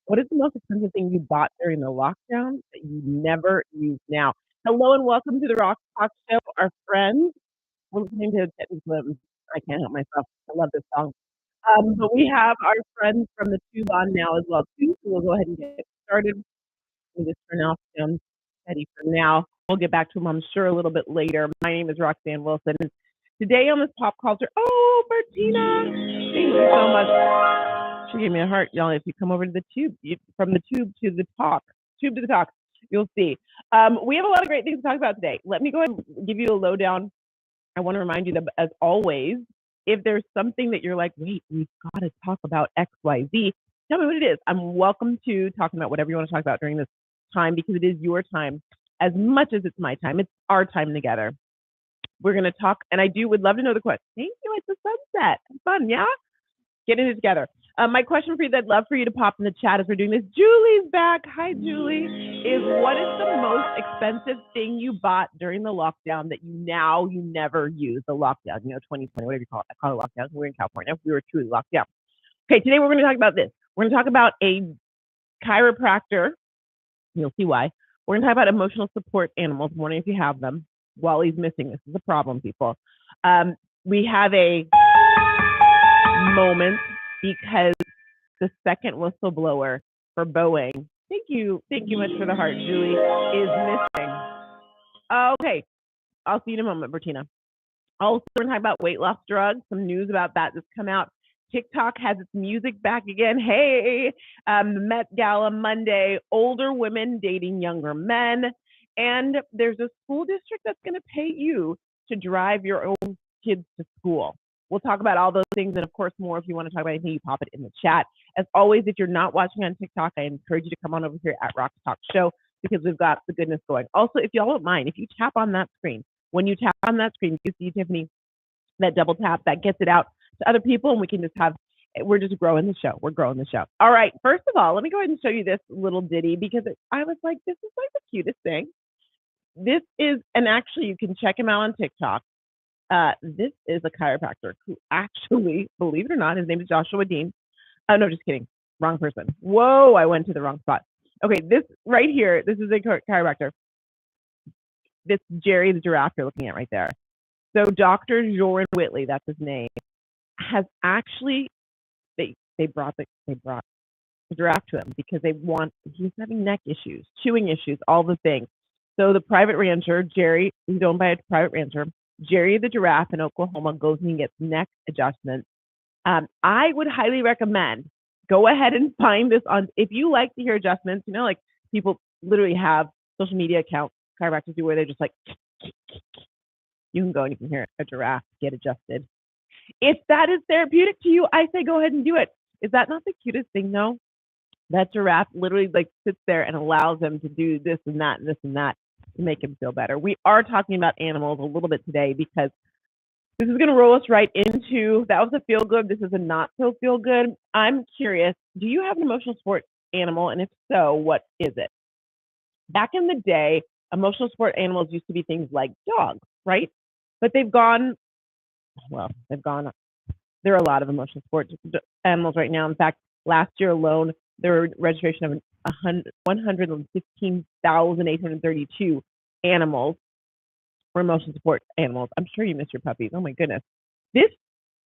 What is the most expensive thing you bought during the lockdown that you never use now? Hello and welcome to the Rock Talk Show. Our friends, we're listening to Teddy Slim. I can't help myself. I love this song. But we have our friends from the Tube on now as well too. So we'll go ahead and get started. We just turn off Teddy for now. We'll get back to him, I'm sure, a little bit later. My name is Roxanne Wilson. And today on this pop culture, oh, Bertina, thank you so much. She gave me a heart, y'all. If you come over to the tube, from the tube to the tube to the talk, you'll see. We have a lot of great things to talk about today. Let me go ahead and give you a lowdown. I want to remind you that, as always, if there's something that you're like, wait, we've got to talk about X, Y, Z, tell me what it is. I'm welcome to talking about whatever you want to talk about during this time because it is your time as much as it's my time. It's our time together. We're going to talk, and would love to know the question. Thank you. It's a sunset. Fun, yeah? Getting it together. My question for you that I'd love for you to pop in the chat as we're doing this, Julie's back. Hi, Julie. Is what is the most expensive thing you bought during the lockdown that you never use? The lockdown, 2020, whatever you call it. I call it lockdown. We're in California. We were truly locked down. Okay, today we're going to talk about this. We're going to talk about a chiropractor. You'll see why. We're going to talk about emotional support animals. I'm wondering if you have them. Wally's missing. This is a problem, people. We have a moment because the second whistleblower for Boeing, thank you much for the heart, Julie, is missing. Okay, I'll see you in a moment, Bertina. Also, we're going to talk about weight loss drugs, some news about that that's come out. TikTok has its music back again. Hey, Met Gala Monday, older women dating younger men. And there's a school district that's going to pay you to drive your own kids to school. We'll talk about all those things and, of course, more. If you want to talk about anything, you pop it in the chat. As always, if you're not watching on TikTok, I encourage you to come on over here at Rock Talk Show because we've got the goodness going. Also, if y'all don't mind, if you tap on that screen, when you tap on that screen, you see, Tiffany, that double tap, that gets it out to other people, and we can just we're just growing the show. We're growing the show. All right, first of all, let me go ahead and show you this little ditty because I was like, this is like the cutest thing. This is, and actually you can check him out on TikTok. This is a chiropractor who actually, believe it or not, his name is Joshua Dean. Oh, no, just kidding. Wrong person. Whoa, I went to the wrong spot. Okay, this right here, this is a chiropractor. This Jerry the giraffe you're looking at right there. So Dr. Joran Whitley, that's his name, has actually, they brought the giraffe to him because he's having neck issues, chewing issues, all the things. So the private rancher, Jerry, he's owned by a private rancher, Jerry the giraffe in Oklahoma, goes and gets neck adjustments. I would highly recommend go ahead and find this on, if you like to hear adjustments, like people literally have social media accounts, chiropractors do, where they're just like, you can go and you can hear a giraffe get adjusted. If that is therapeutic to you, I say go ahead and do it. Is that not the cutest thing, though? That giraffe literally sits there and allows them to do this and that and this and that to make him feel better. We are talking about animals a little bit today because this is going to roll us right into, that was a feel good. This is a not so feel good. I'm curious, do you have an emotional support animal? And if so, what is it? Back in the day, emotional support animals used to be things like dogs, right? But there are a lot of emotional support animals right now. In fact, last year alone, there were registration of 115,832 animals for emotional support animals. I'm sure you miss your puppies. Oh my goodness. This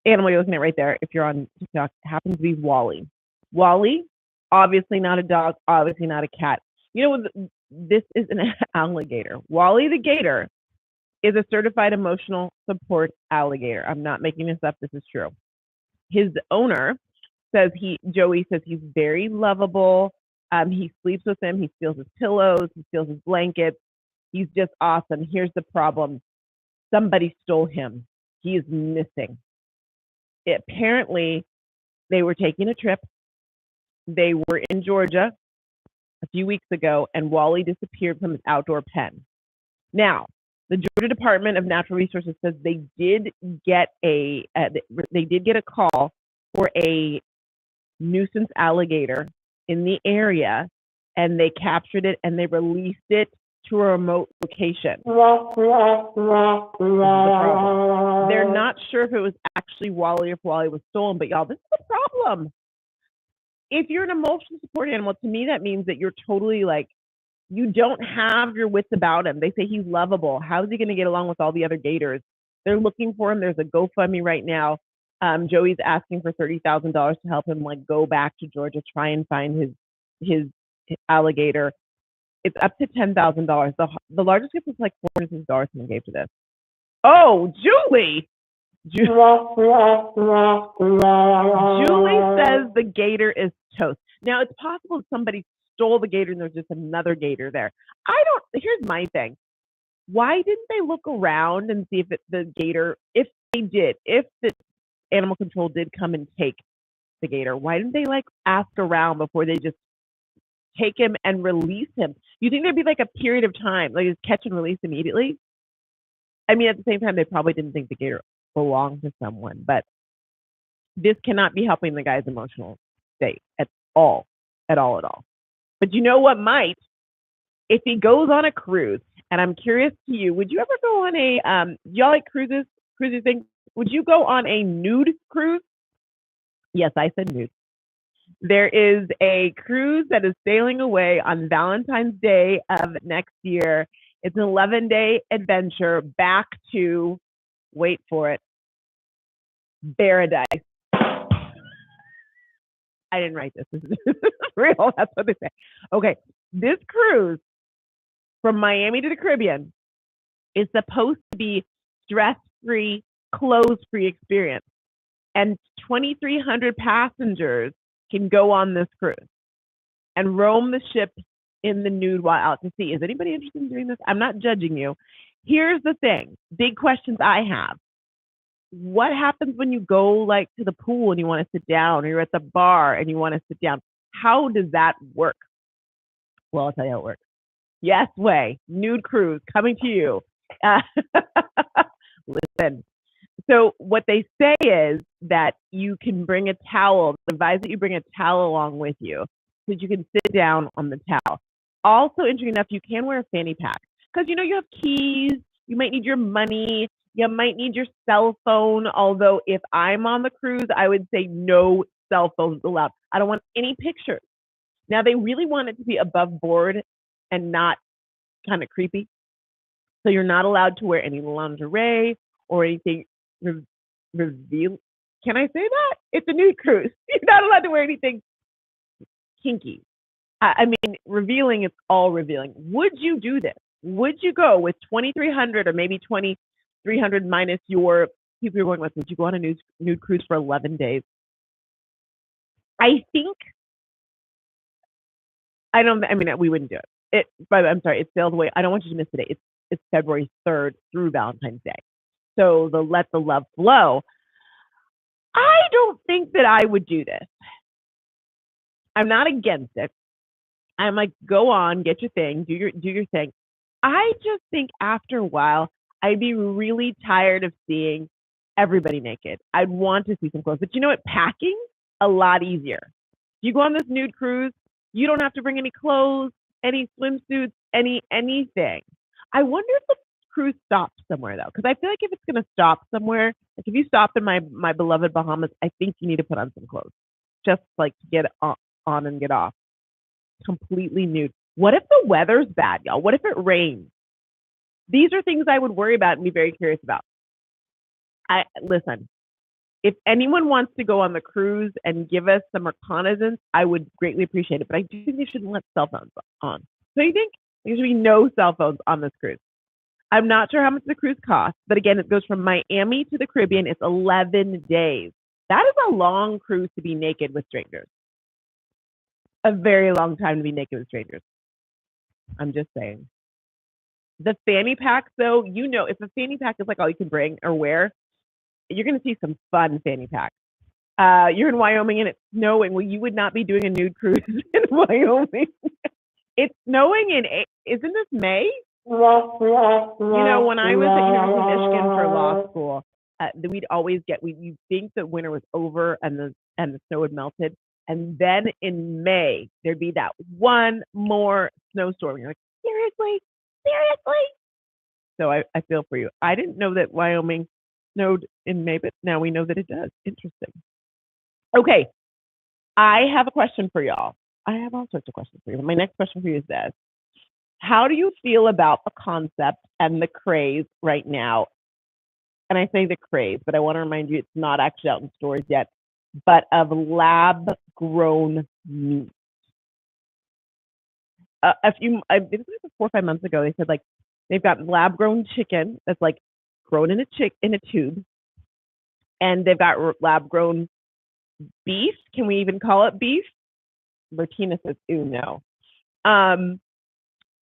animal you're looking at right there, if you're on TikTok, happens to be Wally. Wally, obviously not a dog, obviously not a cat. This is an alligator. Wally the gator is a certified emotional support alligator. I'm not making this up. This is true. His owner says Joey says he's very lovable. He sleeps with him. He steals his pillows. He steals his blankets. He's just awesome. Here's the problem. Somebody stole him. He is missing. Apparently, they were taking a trip. They were in Georgia a few weeks ago, and Wally disappeared from his outdoor pen. Now, the Georgia Department of Natural Resources says they did get a call for a nuisance alligator in the area, and they captured it and they released it to a remote location. They're not sure if it was actually Wally or if Wally was stolen, but y'all, this is a problem. if you're an emotional support animal, to me that means that you're totally like, you don't have your wits about him. They say he's lovable. How is he going to get along with all the other gators? They're looking for him. There's a GoFundMe right now. Joey's asking for $30,000 to help him like go back to Georgia, try and find his alligator. It's up to $10,000. The largest gift was like $400 someone gave to this. Oh, Julie. Julie says the gator is toast. Now it's possible somebody stole the gator and there's just another gator there. Here's my thing. Why didn't they look around and see if the animal control did come and take the gator? Why didn't they like ask around before they just take him and release him? You think there'd be like a period of time, like just catch and release immediately? I mean, at the same time, they probably didn't think the gator belonged to someone, but this cannot be helping the guy's emotional state at all. But you know what might? If he goes on a cruise, and I'm curious to you, would you ever go on a, y'all like cruises thing? Would you go on a nude cruise? Yes, I said nude. There is a cruise that is sailing away on Valentine's Day of next year. It's an 11-day adventure back to, wait for it, paradise. I didn't write this. This is real. That's what they say. Okay. This cruise from Miami to the Caribbean is supposed to be stress-free, clothes-free experience. And 2,300 passengers can go on this cruise and roam the ship in the nude while out to sea. Is anybody interested in doing this? I'm not judging you. Here's the thing. Big questions I have. What happens when you go like to the pool and you want to sit down, or you're at the bar and you want to sit down? How does that work? Well, I'll tell you how it works. Yes Way, nude cruise coming to you. Listen. So what they say is that you can bring a towel. They advise that you bring a towel along with you so that you can sit down on the towel. Also, interesting enough, you can wear a fanny pack because you have keys. You might need your money. You might need your cell phone. Although if I'm on the cruise, I would say no cell phones allowed. I don't want any pictures. Now, they really want it to be above board and not kind of creepy. So you're not allowed to wear any lingerie or anything reveal. Can I say that? It's a nude cruise. You're not allowed to wear anything kinky. I mean, revealing is all revealing. Would you do this? Would you go with 2,300 or maybe 2,300 minus your people you're going with? Would you go on a nude cruise for 11 days? I think, we wouldn't do it. But I'm sorry, it sailed away. I don't want you to miss the date. It's February 3rd through Valentine's Day. So let the love flow. I don't think that I would do this. I'm not against it. I'm like, go on, get your thing, do your thing. I just think after a while, I'd be really tired of seeing everybody naked. I'd want to see some clothes. But you know what? Packing, a lot easier. You go on this nude cruise, you don't have to bring any clothes, any swimsuits, anything. I wonder if the cruise stops somewhere though, because I feel like if it's going to stop somewhere, like if you stop in my beloved Bahamas, I think you need to put on some clothes, just like to get on and get off. Completely nude. What if the weather's bad, y'all? What if it rains? These are things I would worry about and be very curious about. Listen, if anyone wants to go on the cruise and give us some reconnaissance, I would greatly appreciate it. But I do think they shouldn't let cell phones on. So you think there should be no cell phones on this cruise? I'm not sure how much the cruise costs, but again, it goes from Miami to the Caribbean. It's 11 days. That is a long cruise to be naked with strangers. A very long time to be naked with strangers. I'm just saying. The fanny pack, though, if a fanny pack is like all you can bring or wear, you're going to see some fun fanny packs. You're in Wyoming and it's snowing. Well, you would not be doing a nude cruise in Wyoming. It's snowing isn't this May? When I was at University of Michigan for law school, we'd always you'd think that winter was over and the snow had melted. And then in May, there'd be that one more snowstorm. You're like, seriously? So I feel for you. I didn't know that Wyoming snowed in May, but now we know that it does. Interesting. Okay. I have a question for y'all. I have all sorts of questions for you. My next question for you is this. How do you feel about the concept and the craze right now? And I say the craze, but I want to remind you it's not actually out in stores yet, but of lab grown meat. I think it was 4 or 5 months ago, they said like they've got lab grown chicken that's like grown in a tube, and they've got lab grown beef. Can we even call it beef? Bertina says, "Ooh, no."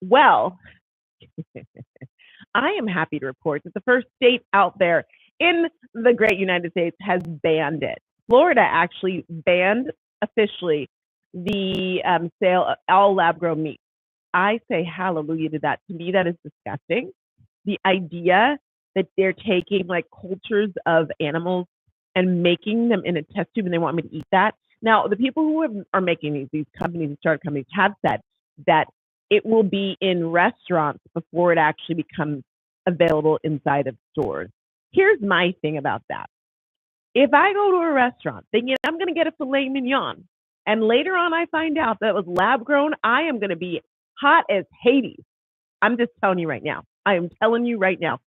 Well, I am happy to report that the first state out there in the great United States has banned it. Florida actually banned officially the sale of all lab-grown meat. I say hallelujah to that. To me, that is disgusting. The idea that they're taking like cultures of animals and making them in a test tube and they want me to eat that. Now, the people who are making these companies and startup companies have said that it will be in restaurants before it actually becomes available inside of stores. Here's my thing about that. If I go to a restaurant thinking I'm going to get a filet mignon, and later on I find out that it was lab grown, I am going to be hot as Hades. I'm just telling you right now. I am telling you right now.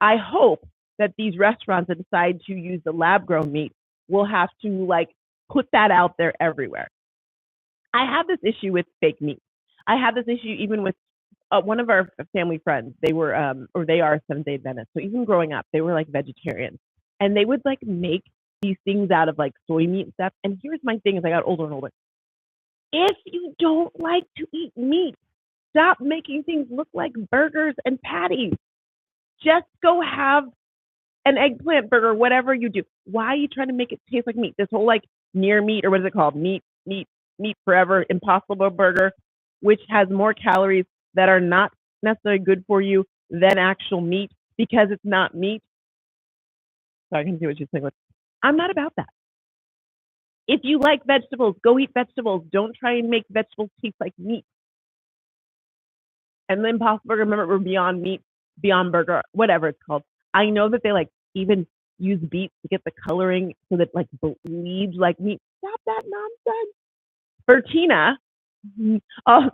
I hope that these restaurants that decide to use the lab grown meat will have to like put that out there everywhere. I have this issue with fake meat. I have this issue even with one of our family friends. They were or they are Seventh-day Adventists. So even growing up, they were like vegetarians, and they would like make these things out of like soy meat and stuff. And here's my thing: as I got older and older, if you don't like to eat meat, stop making things look like burgers and patties. Just go have an eggplant burger, whatever you do. Why are you trying to make it taste like meat? This whole like near meat, or what is it called? Meat forever, Impossible Burger, which has more calories that are not necessarily good for you than actual meat because it's not meat. So I can see what you're saying. I'm not about that. If you like vegetables, go eat vegetables. Don't try and make vegetables taste like meat. And the Impossible Burger, remember, we're Beyond Meat, Beyond Burger, whatever it's called. I know that they like even use beets to get the coloring so that like bleeds like meat. Stop that nonsense. Bertina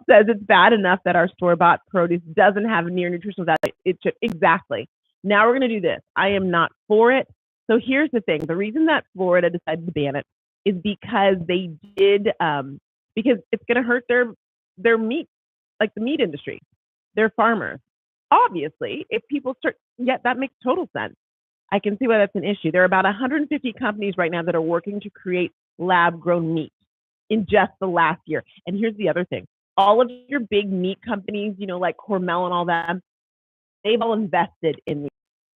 says it's bad enough that our store-bought produce doesn't have near nutritional value. It should. Exactly. Now we're going to do this. I am not for it. So here's the thing. The reason that Florida decided to ban it is because they did, because it's going to hurt their meat, like the meat industry, their farmers. Obviously, if people start, that makes total sense. I can see why that's an issue. There are about 150 companies right now that are working to create lab-grown meat in just the last year. And here's the other thing. All of your big meat companies, you know, like Hormel and all that, they've all invested in meat.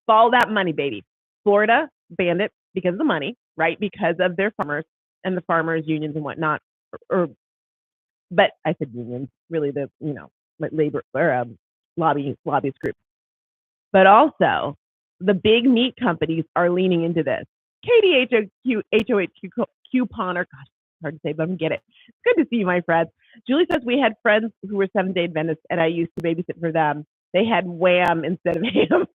Follow that money, baby. Florida banned it because of the money, right? Because of their farmers and the farmers unions and whatnot. But I said unions, really the, you know, like labor or lobbyist group. But also the big meat companies are leaning into this. Katie HOH couponer, gosh, hard to say, but I'm get it. It's good to see you, my friends. Julie says we had friends who were Seventh-day Adventists, and I used to babysit for them. They had wham instead of ham.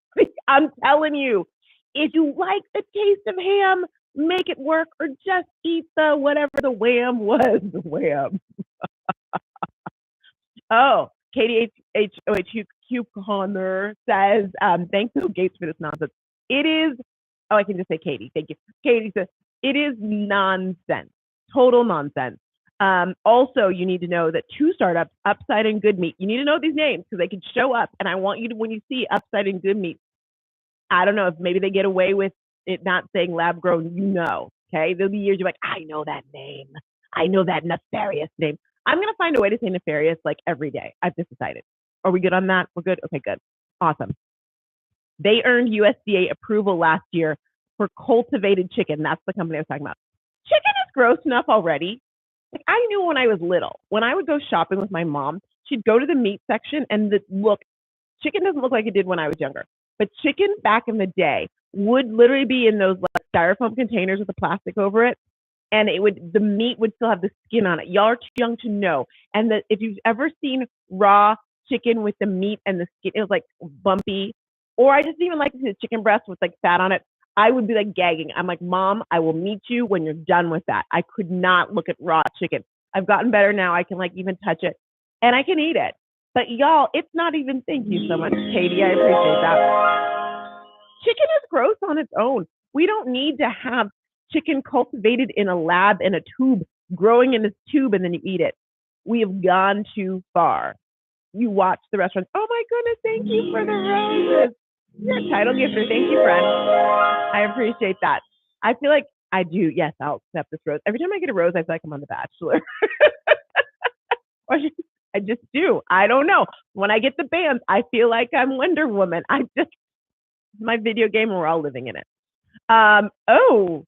I'm telling you, if you like the taste of ham, make it work, or just eat the whatever the wham was. The wham. Oh, Katie HOH couponer says, thanks Bill Gates for this nonsense. It is, oh, I can just say Katie. Thank you. Katie says, it is nonsense. Total nonsense. Also, you need to know that 2 startups, Upside and Good Meat, you need to know these names because they can show up. And I want you to, when you see Upside and Good Meat, I don't know if maybe they get away with it not saying lab grown, you know, okay? There'll be years you're like, I know that name. I know that nefarious name. I'm going to find a way to say nefarious like every day. I've just decided. Are we good on that? We're good? Okay, good. Awesome. They earned USDA approval last year for cultivated chicken. That's the company I was talking about. Chicken is gross enough already. Like I knew when I was little, when I would go shopping with my mom, she'd go to the meat section and chicken doesn't look like it did when I was younger. But chicken back in the day would literally be in those like styrofoam containers with the plastic over it. And the meat would still have the skin on it. Y'all are too young to know. And if you've ever seen raw chicken with the meat and the skin, it was like bumpy. Or I just even like to see the chicken breast with like fat on it. I would be like gagging. I'm like, Mom, I will meet you when you're done with that. I could not look at raw chicken. I've gotten better now. I can like even touch it and I can eat it. But y'all, it's not even, thank you so much, Katie. I appreciate that. Chicken is gross on its own. We don't need to have chicken cultivated in a lab in a tube, growing in this tube, and then you eat it. We have gone too far. You watch the restaurants. Oh my goodness, thank you for the roses. You're a title gifter. Thank you, friend. I appreciate that. I feel like I do. Yes, I'll accept this rose. Every time I get a rose, I feel like I'm on The Bachelor. I just do. I don't know. When I get the bands, I feel like I'm Wonder Woman. My video game, and we're all living in it. Ooh.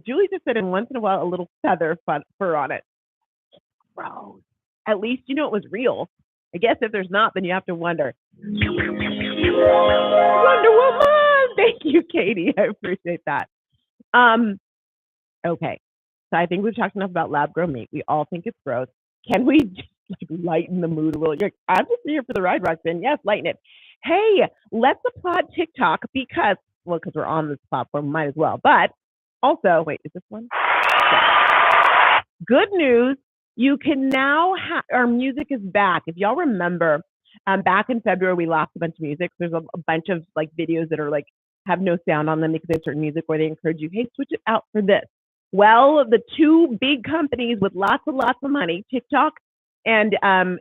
Julie just said, and once in a while, a little feather fur on it. Gross. At least you know it was real. I guess if there's not, then you have to wonder. Wonder Woman. Thank you, Katie. I appreciate that. Okay. So I think we've talked enough about lab-grown meat. We all think it's gross. Can we just like lighten the mood a little? You're like, I'm just here for the ride, Roxanne. Yes, lighten it. Hey, let's applaud TikTok because we're on this platform, might as well. But also, wait, is this one? Yeah. Good news. You can now our music is back. If y'all remember, back in February, we lost a bunch of music. There's a bunch of like videos that are like have no sound on them because they have certain music where they encourage you, hey, switch it out for this. Well, the two big companies with lots of money, TikTok and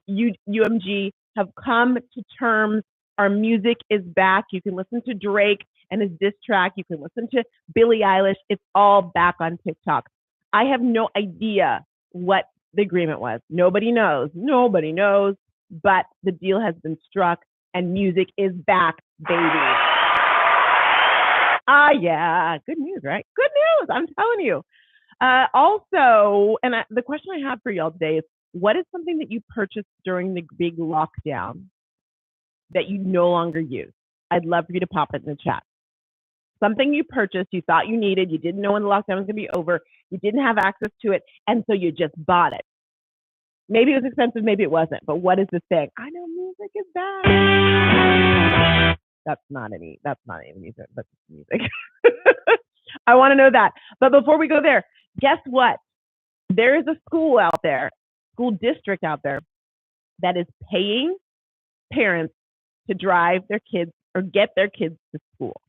UMG, have come to terms. Our music is back. You can listen to Drake and his diss track. You can listen to Billie Eilish. It's all back on TikTok. I have no idea what the agreement was. Nobody knows, but the deal has been struck and music is back, baby. Yeah, good news, right? Good news, I'm telling you. Also, and the question I have for y'all today is, what is something that you purchased during the big lockdown that you no longer use? I'd love for you to pop it in the chat. Something you purchased, you thought you needed, you didn't know when the lockdown was going to be over, you didn't have access to it, and so you just bought it. Maybe it was expensive, maybe it wasn't, but what is this thing? I know music is back. That's not any music, that's music. I want to know that. But before we go there, guess what? There is a school district out there that is paying parents to drive their kids or get their kids to school.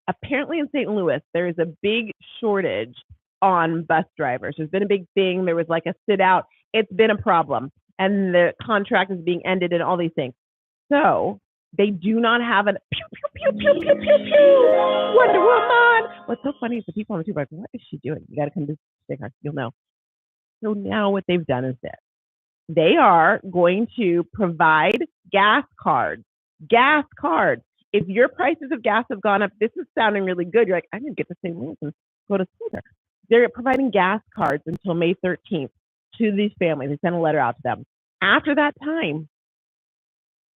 Apparently in St. Louis, there is a big shortage on bus drivers. There's been a big thing. There was like a sit out. It's been a problem. And the contract is being ended and all these things. So they do not have an pew, pew, pew, pew, pew, pew, pew, Wonder Woman. What's so funny is the people on the tube are like, what is she doing? You got to come to stick her. You'll know. So now what they've done is this. They are going to provide gas cards. Gas cards. If your prices of gas have gone up, this is sounding really good. You're like, I didn't get the same rules and go to school there. They're providing gas cards until May 13th to these families. They sent a letter out to them. After that time,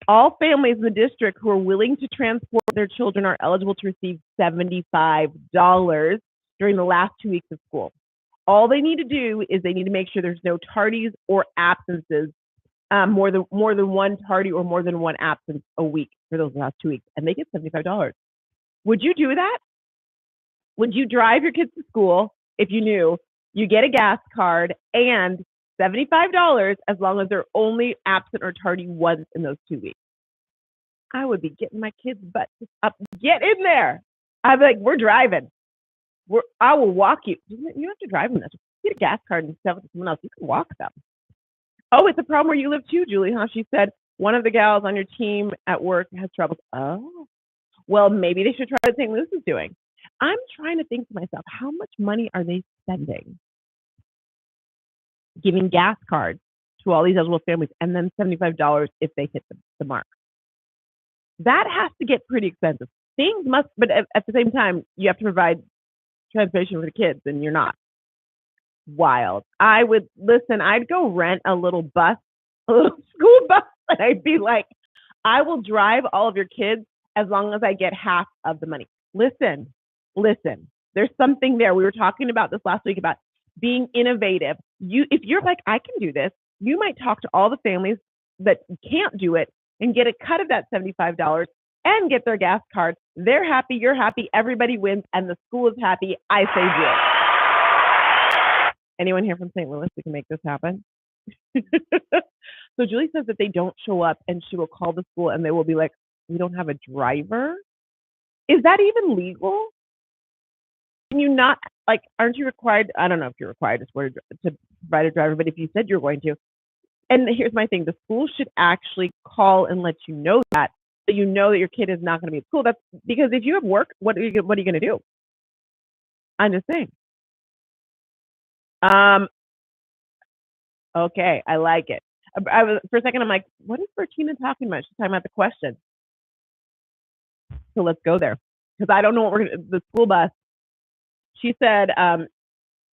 all families in the district who are willing to transport their children are eligible to receive $75 during the last 2 weeks of school. All they need to do is they need to make sure there's no tardies or absences, more than one tardy or more than one absence a week for those last 2 weeks, and they get $75. Would you do that? Would you drive your kids to school if you knew you get a gas card and $75 as long as they're only absent or tardy once in those 2 weeks? I would be getting my kids' butts up. Get in there. I'd be like, we're driving. I will walk you. You don't have to drive them. Get a gas card and stuff with someone else. You can walk them. Oh, it's a problem where you live too, Julie, huh? She said one of the gals on your team at work has troubles. Oh, well, maybe they should try what St. Louis is doing. I'm trying to think to myself, how much money are they spending giving gas cards to all these eligible families and then $75 if they hit the mark? That has to get pretty expensive. Things must, but at the same time, you have to provide transportation for the kids and you're not. Wild. I'd go rent a little bus, a little school bus, and I'd be like, I will drive all of your kids as long as I get half of the money. Listen, there's something there. We were talking about this last week about being innovative. If you're like, I can do this, you might talk to all the families that can't do it and get a cut of that $75 and get their gas card. They're happy, you're happy, everybody wins, and the school is happy. I say do it. Anyone here from St. Louis who can make this happen? So Julie says that they don't show up and she will call the school and they will be like, we don't have a driver. Is that even legal? Can you not, like, aren't you required? I don't know if you're required to provide a driver, but if you said you're going to, and here's my thing, the school should actually call and let you know that, so you know that your kid is not going to be at school. That's because if you have work, what are you going to do? I'm just saying. Okay, I like it. I was for a second. I'm like, what is Bertina talking about? She's talking about the question. So let's go there because I don't know what we're gonna. The school bus. She said,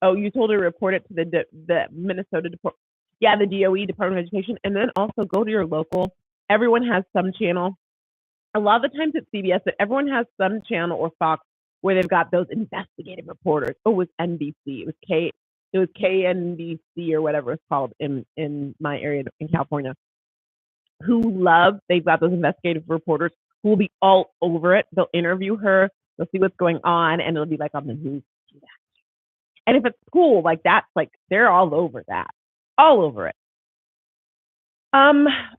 "Oh, you told her to report it to the Minnesota the DOE, Department of Education, and then also go to your local. Everyone has some channel. A lot of the times it's CBS, but everyone has some channel or Fox where they've got those investigative reporters. Oh, it was NBC. It was KNBC or whatever it's called in my area in California. They've got those investigative reporters who will be all over it. They'll interview her, they'll see what's going on, and it'll be like on the news. And if it's school, like that's like they're all over that. All over it.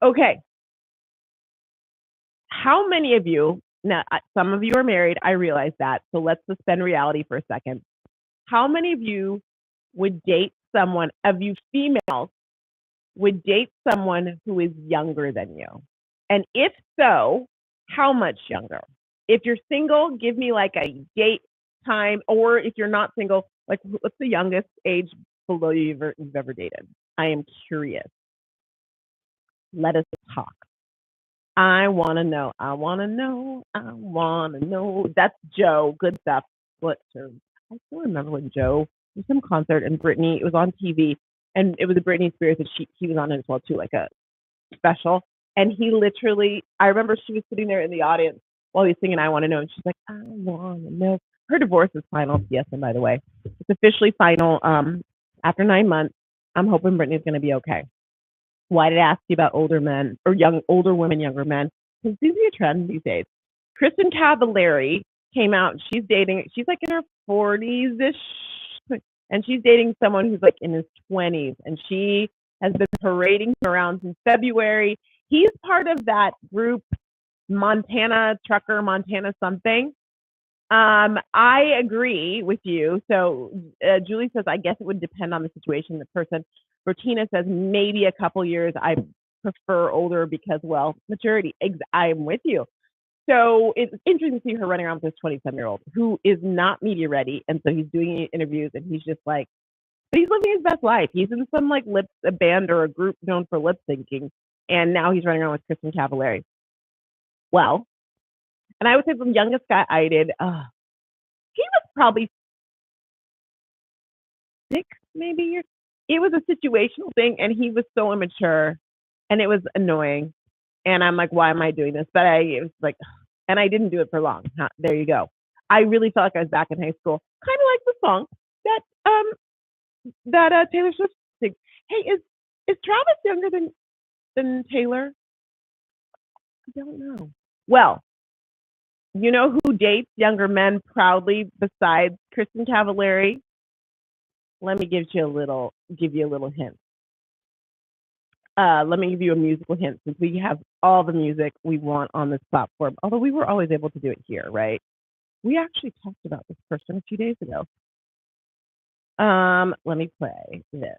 Okay. How many of you, now some of you are married, I realize that. So let's suspend reality for a second. How many of you would date someone, of you females, would date someone who is younger than you? And if so, how much younger? If you're single, give me like a date time, or if you're not single, like what's the youngest age below you've ever dated? I am curious. Let us talk. I want to know. I want to know. I want to know. That's Joe. Good stuff. I still remember when Joe was some concert and Britney. It was on TV, and it was a Britney Spears, and he was on it as well too, like a special. And he literally, I remember she was sitting there in the audience while he's singing "I Want to Know," and she's like, "I want to know." Her divorce is final. Yes, and by the way, it's officially final. After 9 months, I'm hoping Britney's going to be okay. Why did I ask you about older men or older women, younger men? Because it seems to be a trend these days. Kristen Cavallari came out. She's like in her 40s ish, and she's dating someone who's like in his 20s, and she has been parading him around since February. He's part of that group, Montana Trucker, Montana something. I agree with you. So Julie says, I guess it would depend on the situation, the person. Bertina says maybe a couple years. I prefer older because, well, maturity. I'm with you. So it's interesting to see her running around with this 27-year-old who is not media ready. And so he's doing interviews and he's just like, but he's living his best life. He's in some like a band or a group known for lip syncing. And now he's running around with Kristen Cavallari. Well, and I would say the youngest guy I did, he was probably 6, maybe. It was a situational thing, and he was so immature, and it was annoying. And I'm like, why am I doing this? But it was like, and I didn't do it for long. There you go. I really felt like I was back in high school, kind of like the song that Taylor Swift sings. Hey, is Travis younger than Taylor? I don't know. Well, you know who dates younger men proudly besides Kristen Cavallari? Let me give you a little hint. Let me give you a musical hint since we have all the music we want on this platform. Although we were always able to do it here, right? We actually talked about this person a few days ago. Let me play this.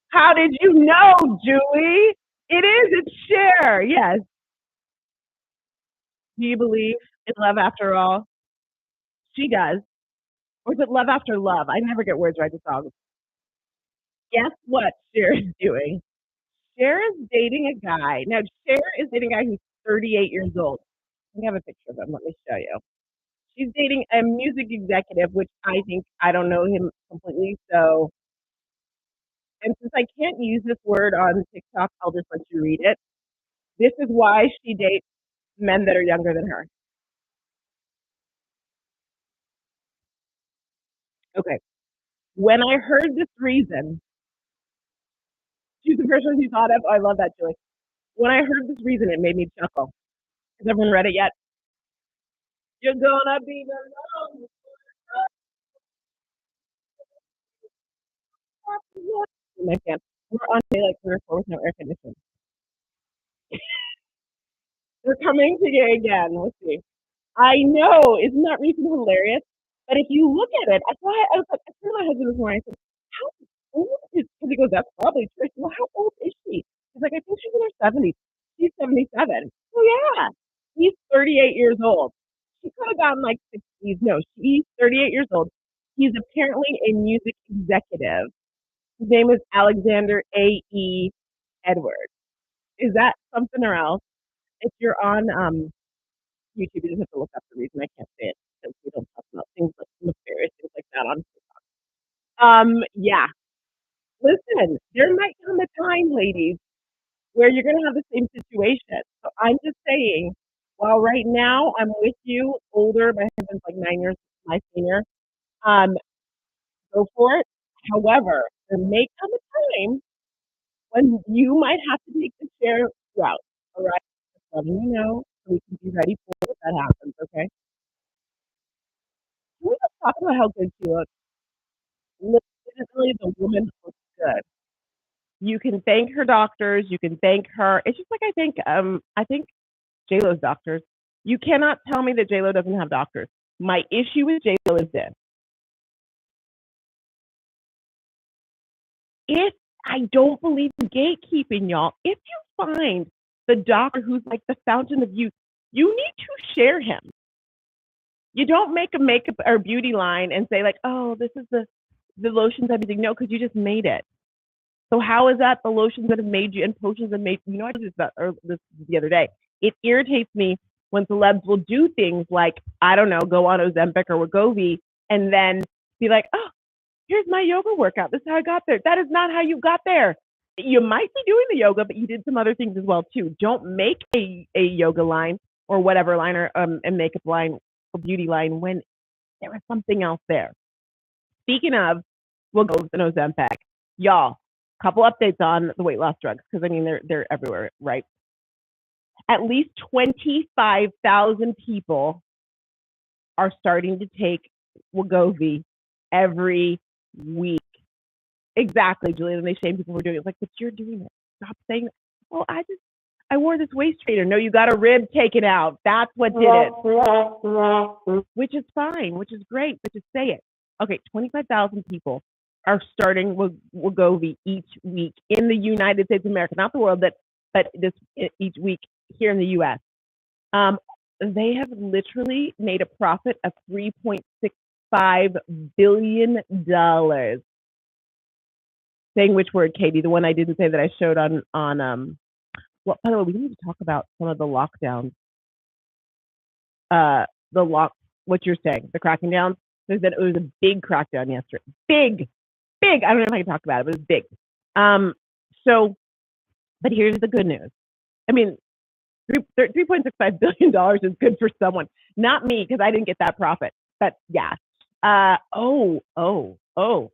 How did you know, Julie? It is. It's Cher. Yes. Do you believe in love after all? She does. Or is it love after love? I never get words right to songs. Guess what Cher is doing? Cher is dating a guy. Now, Cher is dating a guy who's 38 years old. I have a picture of him. Let me show you. She's dating a music executive, which I don't know him completely. So, and since I can't use this word on TikTok, I'll just let you read it. This is why she dates men that are younger than her. Okay. When I heard this reason, She's the first one you thought of. Oh, I love that, Julie. When I heard this reason, it made me chuckle. Has everyone read it yet? You're gonna be the love. My fan. We're on day like 3 or 4 with no air conditioning. They're coming to you again. Let's see. I know. Isn't that reason hilarious? But if you look at it, I thought I was like, I told my husband this morning. I said, "How old is?" Because he goes, "That's probably true." I said, "Well, how old is she?" He's like, "I think she's in her 70s." She's 77. Oh yeah, he's 38 years old. She could have gotten like 60s. No, she's 38 years old. He's apparently a music executive. His name is Alexander A.E. Edwards. Is that something or else? If you're on YouTube, you just have to look up the reason I can't say it because we don't talk about things like nefarious things like that on. Yeah. Listen, there might come a time, ladies, where you're gonna have the same situation. So I'm just saying, while right now I'm with you, older, my husband's like 9 years my senior. Um, go for it. However, there may come a time when you might have to take the chair route. All right, just letting you know so we can be ready for it if that happens. Okay. Can we just talk about how good she looks? Legitimately, the woman looks good. You can thank her doctors. You can thank her. It's just like I think J Lo's doctors. You cannot tell me that J Lo doesn't have doctors. My issue with J Lo is this: if I don't believe in gatekeeping, y'all, if you find the doctor who's like the fountain of youth, you need to share him. You don't make a makeup or beauty line and say like, oh, this is the lotions I'm using. No, because you just made it. So how is that the lotions that have made you and potions that made you know I did this the other day. It irritates me when celebs will do things like, I don't know, go on Ozempic or Wegovy and then be like, oh, here's my yoga workout. This is how I got there. That is not how you got there. You might be doing the yoga, but you did some other things as well too. Don't make a yoga line or whatever line or a makeup line or beauty line when there was something else there. Speaking of, we'll go with an Ozempic. Y'all, couple updates on the weight loss drugs because I mean they're everywhere, right? At least 25,000 people are starting to take Wegovy every week. Exactly, Julian. And they shame people for doing it. It's like, but you're doing it. Stop saying that. Well, I wore this waist trainer. No, you got a rib taken out. That's what did it. Which is fine, which is great, but just say it. Okay, 25,000 people are starting Wegovy each week in the United States of America, not the world, but this each week here in the U.S. They have literally made a profit of $3.65 billion. Saying which word, Katie? The one I didn't say that I showed on well, by the way, we need to talk about some of the lockdowns. What you're saying, the cracking down. It was a big crackdown yesterday. Big. I don't know if I can talk about it, but it was big. But here's the good news. I mean, $3.65 billion is good for someone, not me, because I didn't get that profit. But yeah.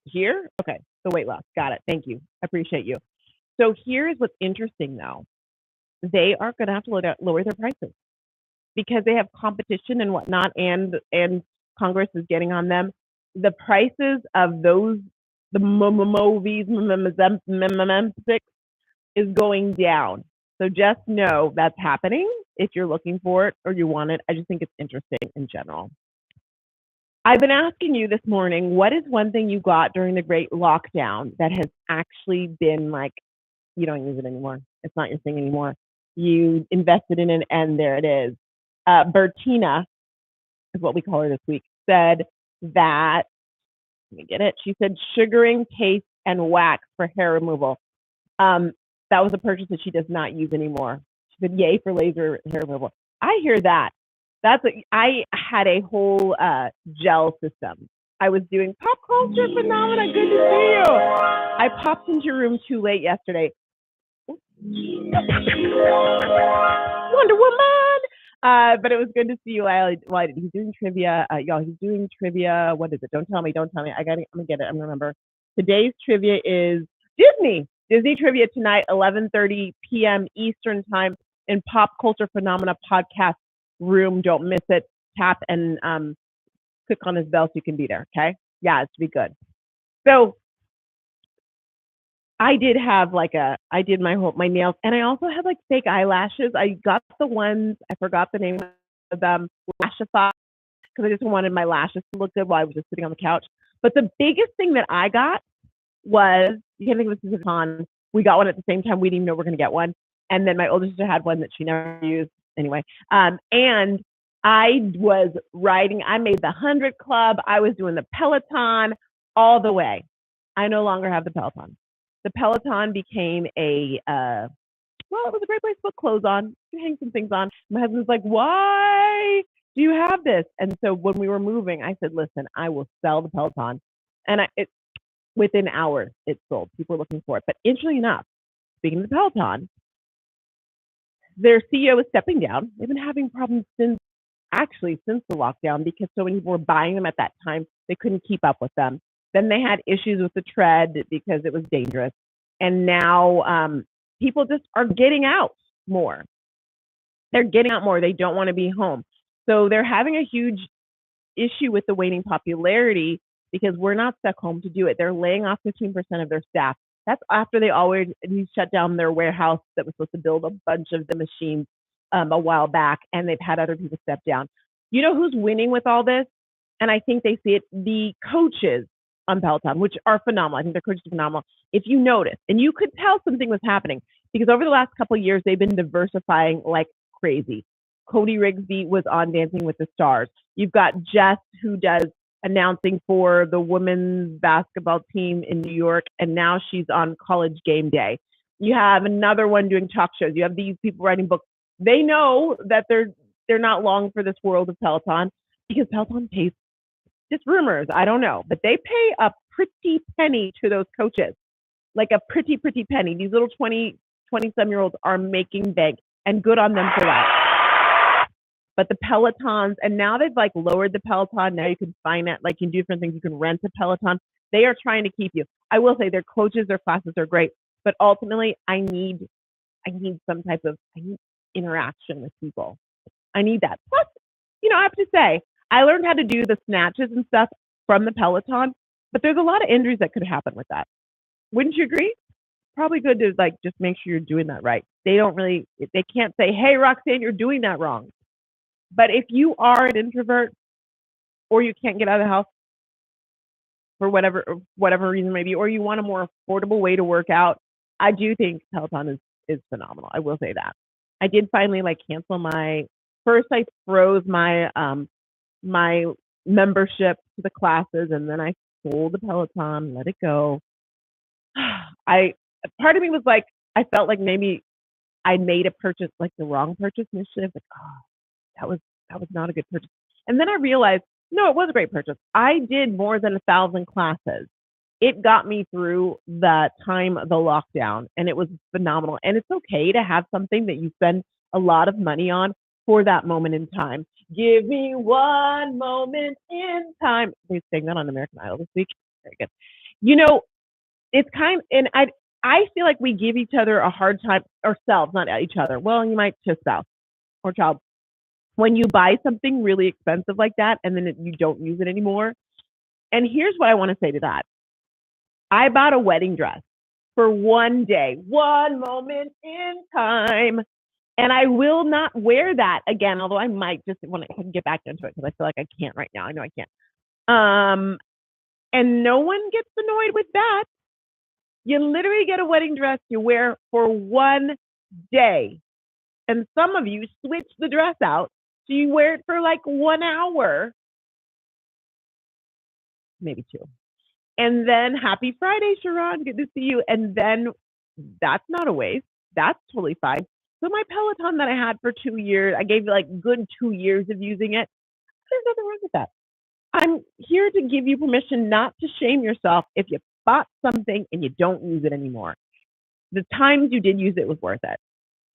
Here? Okay. The weight loss. Got it. Thank you. I appreciate you. So here's what's interesting though. They are going to have to lower their prices because they have competition and whatnot, and Congress is getting on them. The prices of the Movies is going down. So just know that's happening if you're looking for it or you want it. I just think it's interesting in general. I've been asking you this morning, what is one thing you got during the great lockdown that has actually been like, you don't use it anymore. It's not your thing anymore. You invested in it and there it is. Bertina is what we call her this week, said that, let me get it. She said sugaring paste and wax for hair removal. That was a purchase that she does not use anymore. She said, yay for laser hair removal. I hear that. I had a whole gel system. I was doing pop culture phenomena. Good to see you. I popped into your room too late yesterday. Wonder Woman. But it was good to see you. He's doing trivia. Y'all, he's doing trivia. What is it? Don't tell me. I'm gonna get it. I'm gonna remember. Today's trivia is Disney. Disney trivia tonight, 11:30 p.m. Eastern time in Pop Culture Phenomena podcast room. Don't miss it. Tap and click on his bell so you can be there. Okay? Yeah, it's to be good. So I did have I did my nails, and I also had like fake eyelashes. I got the ones, I forgot the name of them, Lashify, because I just wanted my lashes to look good while I was just sitting on the couch. But the biggest thing that I got was, you can't think of this as a con. We got one at the same time. We didn't even know we were going to get one. And then my older sister had one that she never used anyway. And I was riding, I made the 100 Club. I was doing the Peloton all the way. I no longer have the Peloton. The Peloton became it was a great place to put clothes on, to hang some things on. My husband's like, why do you have this? And so when we were moving, I said, listen, I will sell the Peloton. And within hours, it sold. People were looking for it. But interestingly enough, speaking of the Peloton, their CEO is stepping down. They've been having problems since the lockdown, because so many people were buying them at that time. They couldn't keep up with them. Then they had issues with the tread because it was dangerous. And now people just are getting out more. They're getting out more. They don't want to be home. So they're having a huge issue with the waning popularity because we're not stuck home to do it. They're laying off 15% of their staff. That's after they already shut down their warehouse that was supposed to build a bunch of the machines a while back, and they've had other people step down. You know who's winning with all this? And I think they see it, the coaches on Peloton, which are phenomenal. I think their coaches are phenomenal. If you notice, and you could tell something was happening, because over the last couple of years, they've been diversifying like crazy. Cody Rigsby was on Dancing with the Stars. You've got Jess, who does announcing for the women's basketball team in New York, and now she's on College Game Day. You have another one doing talk shows. You have these people writing books. They know that they're not long for this world of Peloton, because Peloton pays, just rumors, I don't know, but they pay a pretty penny to those coaches, like a pretty penny. These little 20-some-year-olds are making bank, and good on them for that. But the Pelotons, and now they've like lowered the Peloton. Now you can find it, like you can do different things. You can rent a Peloton. They are trying to keep you. I will say their coaches, their classes are great, but ultimately I need some type of interaction with people. I need that. Plus, I have to say, I learned how to do the snatches and stuff from the Peloton, but there's a lot of injuries that could happen with that. Wouldn't you agree? Probably good to like just make sure you're doing that right. They can't say, hey, Roxanne, you're doing that wrong. But if you are an introvert, or you can't get out of the house for whatever reason maybe, or you want a more affordable way to work out, I do think Peloton is phenomenal. I will say that. I did finally cancel first I froze my my membership to the classes, and then I sold the Peloton, let it go. Part of me was like, I felt like maybe I made a purchase, like the wrong purchase initiative. Like, that was not a good purchase. And then I realized, no, it was a great purchase. I did more than 1,000 classes. It got me through the time of the lockdown, and it was phenomenal. And it's okay to have something that you spend a lot of money on for that moment in time. Give me one moment in time. They sang that on American Idol this week. Very good. It's and I feel like we give each other a hard time, ourselves, not each other. Well, you might to spouse or child. When you buy something really expensive like that, and then you don't use it anymore. And here's what I want to say to that. I bought a wedding dress for one day, one moment in time, and I will not wear that again, although I might just want to get back into it because I feel like I can't right now. I know I can't. And no one gets annoyed with that. You literally get a wedding dress you wear for one day. And some of you switch the dress out, so you wear it for like 1 hour, maybe 2. And then happy Friday, Sharon, good to see you. And then that's not a waste. That's totally fine. So my Peloton that I had for 2 years, I gave like good 2 years of using it. There's nothing wrong with that. I'm here to give you permission not to shame yourself if you bought something and you don't use it anymore. The times you did use it was worth it.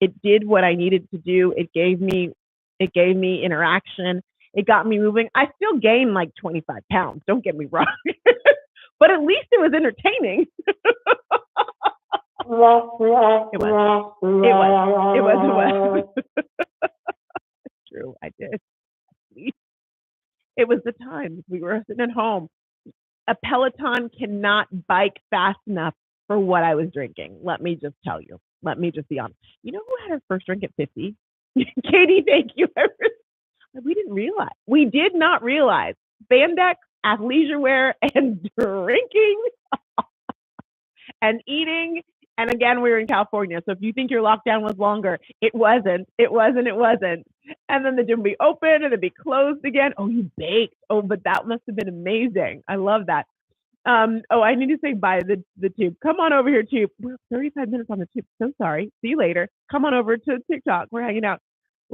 It did what I needed to do. It gave me interaction. It got me moving. I still gained like 25 pounds. Don't get me wrong. But at least it was entertaining. It was. True, I did. It was the times we were sitting at home. A Peloton cannot bike fast enough for what I was drinking. Let me just tell you. Let me just be honest. You know who had her first drink at 50? Katie, thank you. We didn't realize. We did not realize spandex, athleisure wear, and drinking and eating. And again, we were in California. So if you think your lockdown was longer, it wasn't. And then the gym would be open and it'd be closed again. Oh, you baked. Oh, but that must have been amazing. I love that. I need to say bye to the tube. Come on over here, tube. We're 35 minutes on the tube. So sorry. See you later. Come on over to TikTok. We're hanging out.